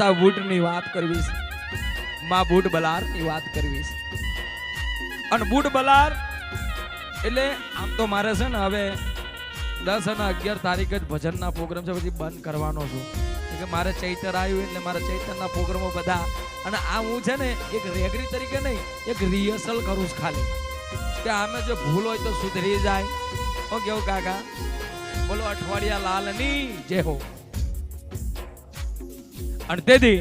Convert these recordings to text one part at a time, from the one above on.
માતા બૂટની વાત કરવી છે, માં બૂટ બલારની વાત કરવી છે. અને બૂટ બલાર એટલે આમ તો મારે છે ને હવે 10 અને 11 તારીખે જ ભજનના પ્રોગ્રામ છે, પછી બંધ કરવાનો છું કે મારે ચૈતર આવ્યું એટલે મારે ચૈતરના પ્રોગ્રામો બધા. અને આ હું છે ને એક રેગરી તરીકે નહીં, એક રિહર્સલ કરું છું ખાલી, કે આમે જે ભૂલ હોય તો સુધરી જાય. ઓ કેવું કાકા, બોલો અઠવાડિયા લાલની જય હો. અને તેથી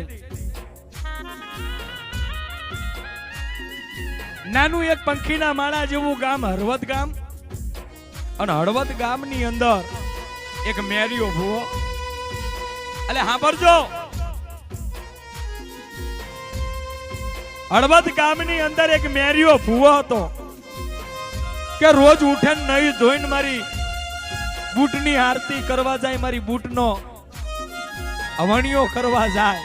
નાનું એક પંખીના માળા જેવું ગામ હળવદ ગામ, અને હળવદ ગામની અંદર એક મેરિયો ભૂવો. એટલે સાંભળજો, હળવદ ગામની અંદર એક મેરિયો ભૂવો હતો કે રોજ ઉઠે નહીં ધોઈને મારી બૂટની આરતી કરવા જાય, મારી બૂટનો અવણિયો કરવા જાય.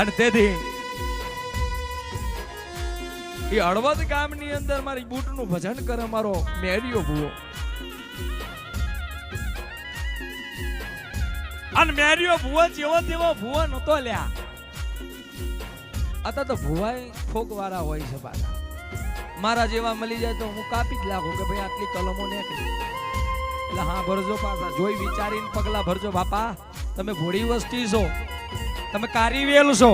અને તેથી એ હળવદ ગામની અંદર મારી બૂટનું ભજન કરે મારો મેરિયો ભૂવો. અને મેરિયો ભૂવો જેવો તેવો ભૂવો નતો લ્યા. અત્યારે તો ભૂવાય ફોગવાળા હોય છે પાછા. મારા જેવા મળી જાય તો હું કાપી જ લાગુ કે ભાઈ આટલી કલમો નીકળી. એટલે હા ભરજો પાછા, જોઈ વિચારીને પગલા ભરજો બાપા. તમે ભોળી વસ્તી છો, તમે કારીવેલ છો,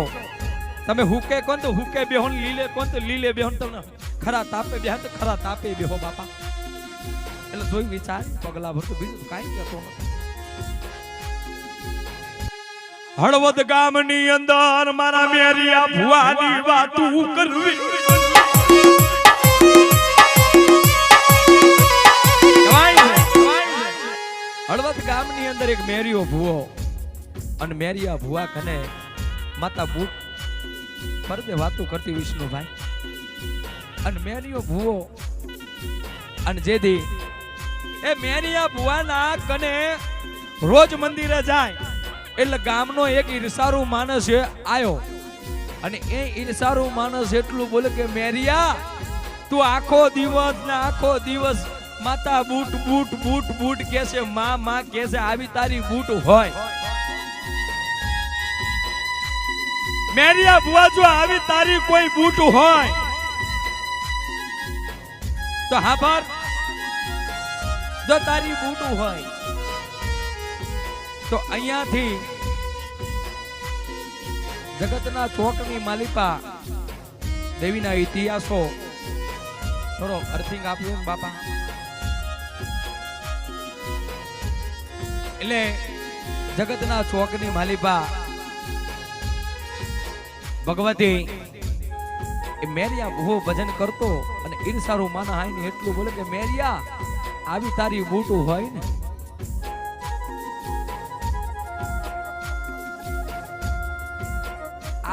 તમે હુકે કોણ તો હુકે બેહો, લીલે કોણ તો લીલે બેહો, તમને ખરા તાપે બેહો તો ખરા તાપે બેહો બાપા. એટલે જોઈ વિચાર પગલા ભરજો, બીજું કાંઈ કહેતો નથી. હળવદ ગામની અંદર મારા મેરિયા ભુવાની વાતું કરવી. હળવદ ગામની અંદર એક મેરિયો ભુવો, અને મેરિયા ભુવા કને માતા બૂટ ફરતે વાતું કરતી વિષ્ણુભાઈ. અને મેરિયો ભુવો અને જેદી એ મેરિયા ભુવાના કને રોજ મંદિરે જાય એટલે ગામનો એક ઈર્ષારુ માણસ આયો, અને એ ઈર્ષારુ માણસ એટલું બોલે કે મેરિયા તું આખો દિવસ માતા બૂટ બૂટ બૂટ બૂટ કેસે, માં કેસે, આવી તારી બૂટ હોય. મેરિયા બુઆ જો આવી તારી કોઈ બૂટ હોય તો હાબર, જો તારી બૂટ હોય તો અહીંયાથી જગતના ચોકની માલિપા દેવીના ઇતિહાસો થોડો અર્થિંગ આપ્યું બાપા. એટલે જગતના ચોકની માલિપા ભગવતી એ મેરિયા ભૂવો ભજન કરતો, અને ઈર્ષારુ માના હાઈને એટલું બોલે કે મેરિયા આવી તારી બૂટ હોય ને,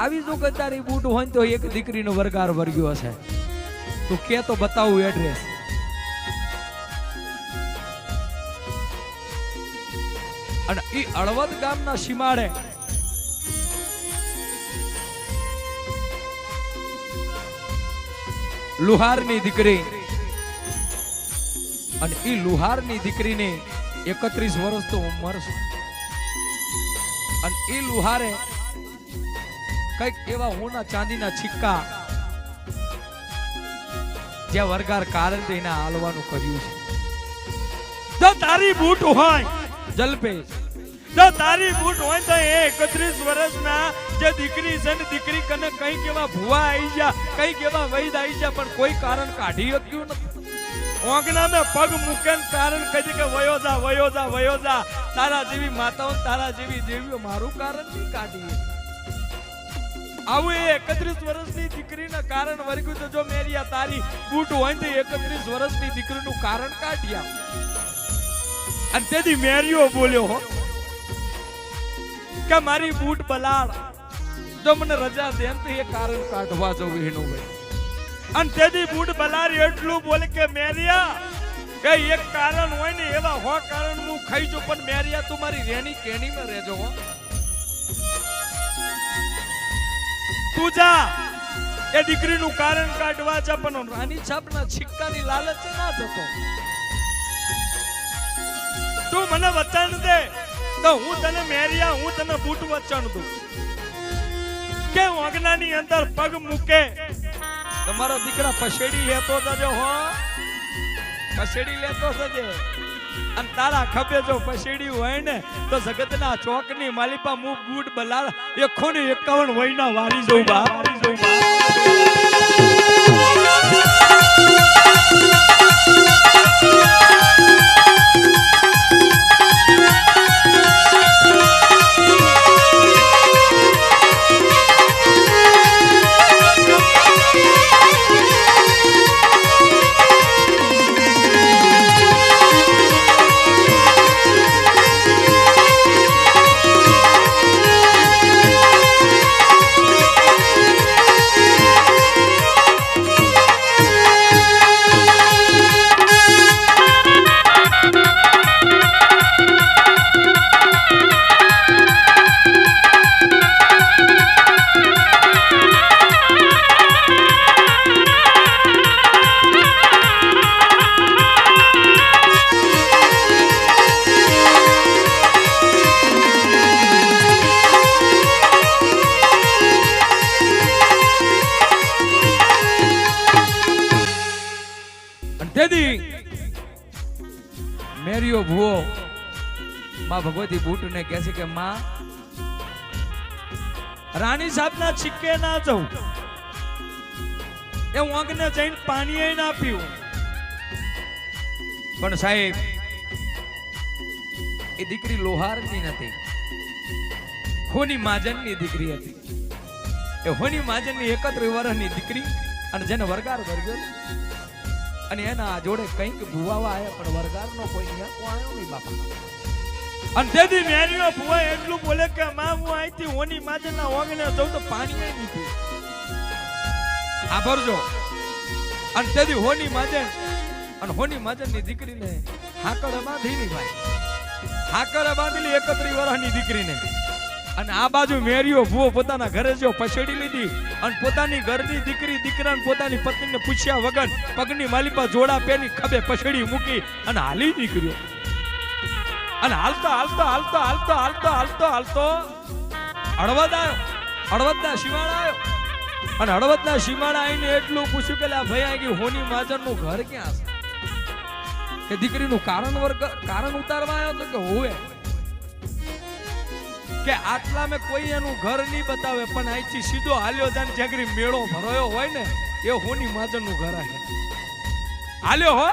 આવી જો કે તારી બૂટ હોય તો એક દીકરીનો વરગાર વર્ગ્યો હશે, તું કે તો બતાવું એડ્રેસ. અને ઈ હળવદ ગામના સીમાડે લુહારની દીકરી, અને ઈ લુહારની દીકરીને 31 વર્ષ તો ઉંમર છે. અને ઈ લુહારે કઈક એવા હોના ચાંદીના સિક્કા જે વરગાર કારણ એના હાલવાનું કર્યું છે. જો તારી બૂટ હોય જલપેશ, જો તારી બૂટ હોય તો એ 31 વર્ષના જે દીકરી છે ને, દીકરી કને કઈક એવા ભુવા આવી જા, કઈક એવા વૈદ આવી જા, પણ કોઈ કારણ કાઢી શક્યું નથી. ઓગણા મેં પગ મૂકે કારણ કહી કે વયો જા વયો જા વયો જા. તારા જેવી માતાઓ, તારા જેવી દેવીઓ મારું કારણ નહીં કાઢી. આવું એ 31 વર્ષની દીકરીના કારણ વર્ગ્યું તો જો મેરિયા તારી બૂટ હોય તો 31 વર્ષની દીકરીનું કારણ કાઢ્યા. અને તેથી મેરિયો બોલ્યો હો કે મારી બૂટ બલાડ જો મને રજા દે તો એ કારણ કાઢવા જવું એનું ભાઈ. અને તેથી બૂટ બલાડ એટલું બોલે કે મેરિયા કે એક કારણ હોય ને એવા હો કારણ હું ખાઈ છું, પણ મેરિયા તું મારી રેની કેણીમાં રહેજો હો. તું જા એ દીકરીનું કારણ કાઢવા જા, પણ રાની છાપના સિક્કાની લાલચ ના જતો. તું મને વચન દે તો હું તને મેરિયા હું તને બૂટ વચન દઉં કે ઓગનાની અંદર પગ મૂકે તમારો દીકરા પછેડી લેતો જજો હો, પછેડી લેતો જજે. અને તારા ખભે જો પછેડી હોય ને તો જગતના ચોકની માલિપા મુ બૂટ બલાલ 151 વયના વારી જઉં બા, વારી જઉં બા. મેરિયો ભુવો માં ભગવતી બૂટ ને કહે છે કે માં રાણી સાહેબ ના છિક્કે ના જવું, એ વાંગને જઈને પાણી ના પીવું. પણ સાહેબ એ દીકરી લોહારની નથી, હોની માજનની દીકરી હતી. એ હોની માજનની 31 વર્ષની દીકરી અને જેને વરગાર વર્ગ્યો અને એના જોડે કંઈક ભુવાવા આયા પણ વરગારનો કોઈ ન્યાકો આવ્યો નહીં બાપા. અને તેથી મેરિયો ભુવા એટલું બોલે કે માં હું અહીંથી હોની માજનના ઓગણે જઉં તો પાણી નહીં પીવું. આભરજો. અને તેથી હોની માજન અને હોની માજનની દીકરીને હાકડે બાંધીની ભાઈ, હાકડે બાંધેલી 31 વર્ષની દીકરીને. અને આ બાજુ મેરિયો ભુવો પોતાના ઘરે જો પછેડી લીધી અને પોતાની ઘરની દીકરી દીકરાને પોતાની પત્નીને પૂછ્યા વગર પગની માલિપા જોડા પેની ખભે પછેડી મૂકી અને હાલી નીકળ્યો. અને હાલતો હાલતો હાલતો હાલતો હાલતો હાલતો હાલતો હળવદ આવ્યો, હળવદના સીમાડા આવ્યો. અને હળવદના સીમાડા આવીને એટલું પૂછ્યું કે આ ભાઈ આગી હોની માજનનું ઘર ક્યાં છે? કે દીકરીનું કારણ ઉતારવા આવ્યો તો કે હોવે કે આટલા મેં કોઈ એનું ઘર નહીં બતાવે પણ અહીંથી સીધો હાલ્યો જાય ને જ્યાં મેળો ભરાયો હોય ને એ હોની માજનનું ઘર છે. હાલ્યો હો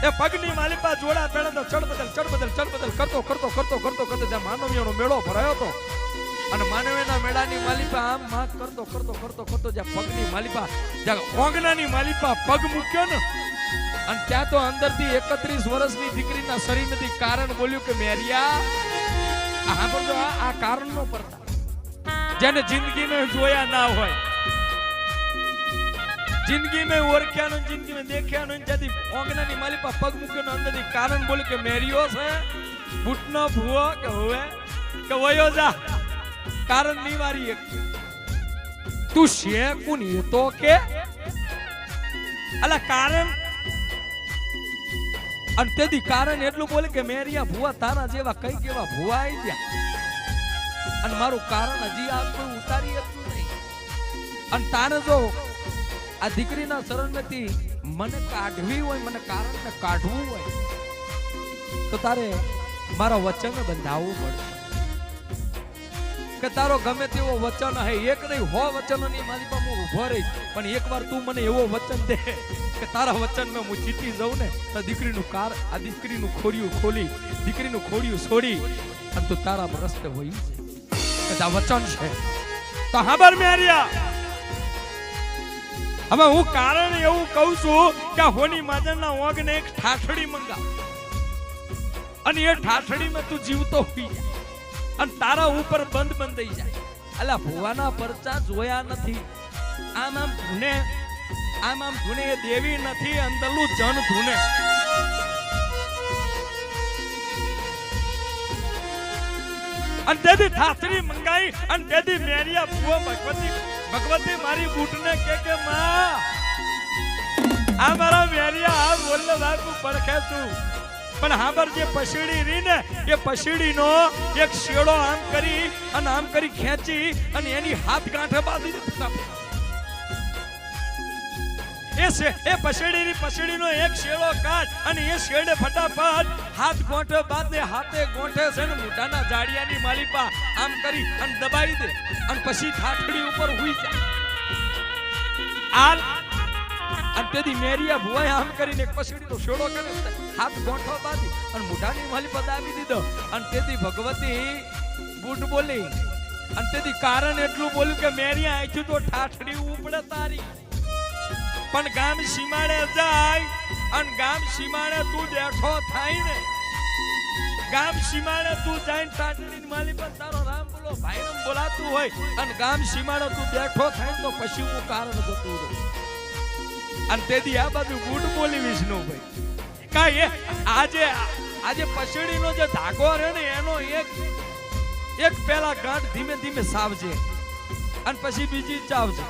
એ પગની માલિપા જોડા પેડે તો ચડબદલ કરતો કરતો કરતો કરતો કરતો જ્યાં માનવીઓનો મેળો ભરાયો હતો અને માનવીના મેળાની માલિપા આમ માગ કરતો કરતો કરતો કરતો જ્યાં પગની માલિપા જ્યાં ઓંગનાની માલિપા પગ મૂક્યો ને અને ત્યાં તો અંદરથી 31 વર્ષની દીકરીના શરીરમાંથી કારણ બોલ્યું કે મેરિયા આ કારણ નો પડતા જેને જિંદગી में જોયા ના હોય, જિંદગી में ઓળખ્યા નો, જિંદગી में દેખ્યા નો, જ્યાંથી ઓંગનાની માલિપા પગ મૂક્યો અંદરથી કારણ બોલ્યું કે મેરિયો છે બૂટનો ભૂવો કે હોવે કે વયો જા કારણ નિવારી એક તું છે કોની તો કે અલા કારણ. અને તેથી કારણ એટલું બોલે કે મેરિયા ભુવા તારા જેવા કઈ કેવા ભુવા આવી ગયા અને મારું કારણ હજી આ કોઈ ઉતારી હતું નહીં. અને તારે જો આ દીકરીના શરણમાંથી મને કાઢવી હોય, મને કારણને કાઢવું હોય તો તારે મારા વચન બંધાવવું પડે. કે તારો ગમે તેવો વચન હે, એક નહીં 100 વચનોની મારી પાસે હું ઉભો રહીશ પણ એકવાર તું મને એવો વચન દે કે તારા વચન મેં હું જીતી જાઉં ને તો દીકરીનું આ દીકરીનું ખોડિયું ખોલી દીકરીનું ખોડિયું છોડી અને તું તારા રસ્તે હોય કે આ વચન છે તો હાબર મેરિયા. હવે હું કારણ એવું કહું છું કે હોની માજનના ઓગને એક ઠાઠડી મંગા અને એ ઠાઠડીમાં તું જીવતો હોઈ જા અને તારા ઉપર બંધ થઈ જાય. અલા ભુવાના પરચા જોયા નથી, આમ ધૂને એ દેવી નથી, અંદરલું જન ધૂને. અને તેથી ઠાઠડી મંગાઈ અને તેથી મેરિયા ભુવા ભગવતી મારી બૂટને કે માં આ મારા મેરિયા આ બોલને વાત હું પડખે છું પણ હાબર જે પસડી રી ને એ પસડીનો એક શેડો આમ કરી અને આમ કરી ખેંચી અને એની હાથ ગાંઠે બાંધી દીધા એ પસડીનો એક શેડો કાઢ અને એ શેડે ફટાફટ હાથ ગોંઠે બાંધે હાથે ગોંઠે છે ને મોઢાના જાડિયાની માલિપા આમ કરી અને દબાઈ દે અને પછી ઠાઠડી ઉપર હુઈ જાય અને તેથી મેરિયા ભુવાએ આમ કરીને એક પસડીનો શેડો કરે હાથ ગોંઠો બાંધી અને મોઢાની માલિપા દાબી દીધો અને તેથી ભગવતી બૂટ બોલી અને તેથી કારણ એટલું બોલ્યું કે મેરિયા આઈથી તો ઠાઠડી ઉપડે તારી પણ ગામ સીમાડે જાય અને ગામ સીમાડે તું બેઠો થાય ને ગામ સીમાડે તું જાય ટાટડીની માલી પર તારો રામ બોલો ભાઈરમ બોલાતું હોય અને ગામ સીમાડે તું બેઠો થાય તો પછી હું કારણ જતું રહું અને તેથી આ બાજુ ગુડ બોલી વિષ્ણુભાઈ કાંઈ આજે પસડીનો જે ધાગો રહે ને એનો એક પેલા ગાંઠ ધીમે ધીમે સાવજે અને પછી બીજી ચાવજે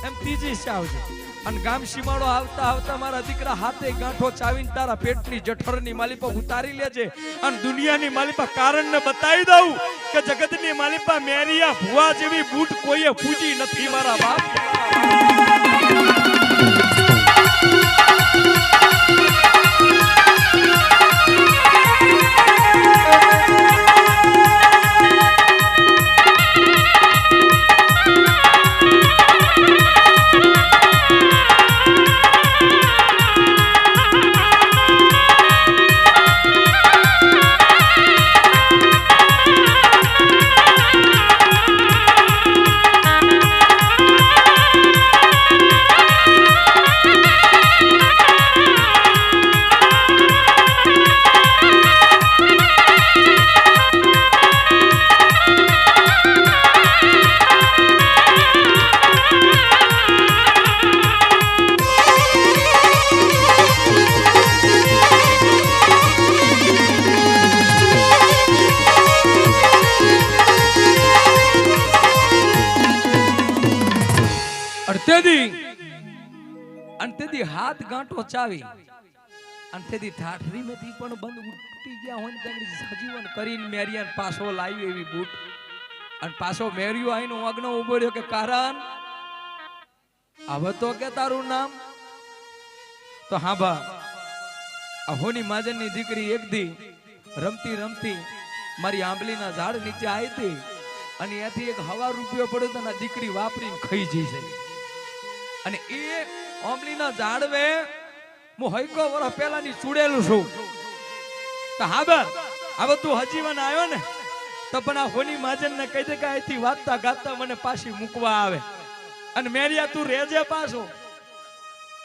એમ ત્રીજી ચાવજે અને ગામ સીમાડો આવતા આવતા મારા દીકરા હાથે ગાંઠો ચાવીને તારા પેટની જઠરની માલિપા ઉતારી લેજે અને દુનિયાની માલિપા કારણને બતાવી દઉં કે જગતની માલિપા મેરિયા ભુવા જેવી બૂટ કોઈએ પૂજી નથી મારા બાપ તેથી હાથ ગાંઠો ચાવી અને તેથી ઠાઠરી માંથી પણ બંધ ઉઠી ગયા હોય ને સજીવન કરીને મેરિયાન પાછો લાવી એવી બૂટ અને પાછો મેરિયો આઈનો અગ્ન ઉભો રહ્યો કે કારણ હવે તો કે તારું નામ તો હા બા અહોની માજનની દીકરી એક દી રમતી રમતી મારી આંબલીના ઝાડ નીચે આવી હતી અને એથી એક હવા રૂપિયો પડ્યો તો ના દીકરી વાપરીને ખાઈ જઈ છે અને એ આંબલીના ઝાડવે હું હૈકો વર્ષ પહેલાની ચૂડેલું છું તો હવે તું હજીવન આવ્યો ને તો પણ આ હોની માજન ને કહી દે કે અહીંથી વાગતા ગાતા મને પાછી મૂકવા આવે અને મેરિયા તું રેજે પાછો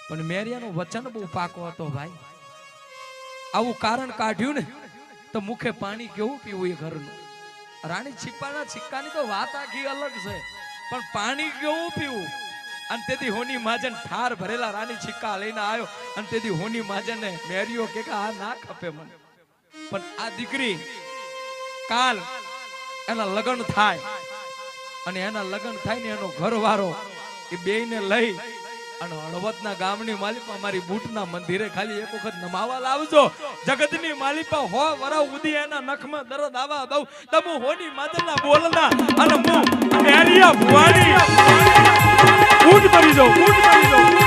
પણ મેરિયાનું વચન બહુ પાકો હતો ભાઈ આવું કારણ કાઢ્યું ને તો મુખે પાણી કેવું પીવું એ ઘરનું રાણી સિક્કાની તો વાત આખી અલગ છે પણ પાણી કેવું પીવું અને તેથી હોની માજન ઠાર ભરેલા રાની સિક્કા લઈને આવ્યો અને તેથી હોની માજન ને મેરિયો કે આ ના ખપે મને પણ આ દીકરી કાલ એના લગ્ન થાય અને એના લગ્ન થાય ને એનો ઘરવાળો એ બેયને લઈ અને હળવદના ગામની માલિપા મારી બૂટના મંદિરે ખાલી એક વખત નમાવા લાવજો જગતની માલિપા હો વરા ઉધી એના નખમાં દર્દ આવા દઉં તમુ હોની માજનના બોલના અને હું મેરિયા ભુવાની ઊંટ મરી જાઉં